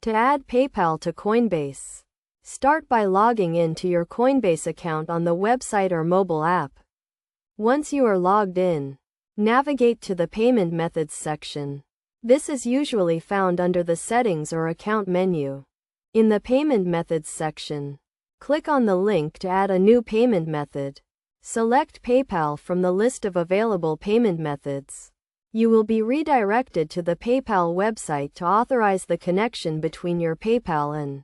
To add PayPal to Coinbase, start by logging in to your Coinbase account on the website or mobile app. Once you are logged in, navigate to the Payment Methods section. This is usually found under the Settings or Account menu. In the Payment Methods section, click on the link to add a new payment method. Select PayPal from the list of available payment methods. You will be redirected to the PayPal website to authorize the connection between your PayPal and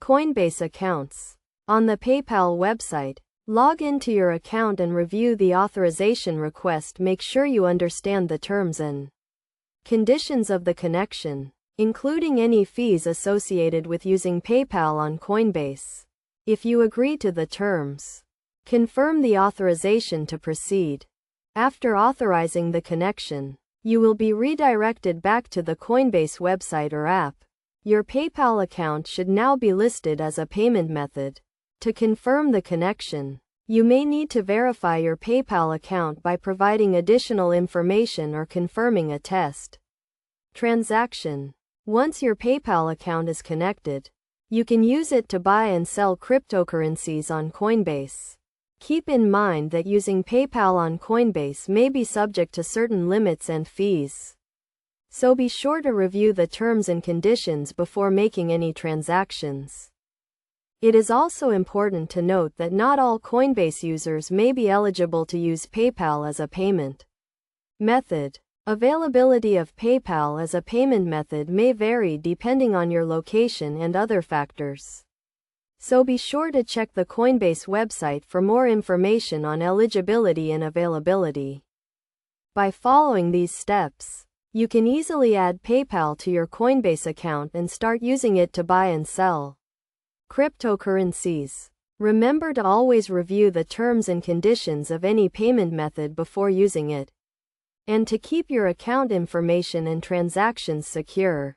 Coinbase accounts. On the PayPal website, log into your account and review the authorization request. Make sure you understand the terms and conditions of the connection, including any fees associated with using PayPal on Coinbase. If you agree to the terms, confirm the authorization to proceed. After authorizing the connection, you will be redirected back to the Coinbase website or app. Your PayPal account should now be listed as a payment method. To confirm the connection, you may need to verify your PayPal account by providing additional information or confirming a test transaction. Once your PayPal account is connected, you can use it to buy and sell cryptocurrencies on Coinbase. Keep in mind that using PayPal on Coinbase may be subject to certain limits and fees. So be sure to review the terms and conditions before making any transactions. It is also important to note that not all Coinbase users may be eligible to use PayPal as a payment method. Availability of PayPal as a payment method may vary depending on your location and other factors. So be sure to check the Coinbase website for more information on eligibility and availability. By following these steps, you can easily add PayPal to your Coinbase account and start using it to buy and sell cryptocurrencies. Remember to always review the terms and conditions of any payment method before using it, and to keep your account information and transactions secure.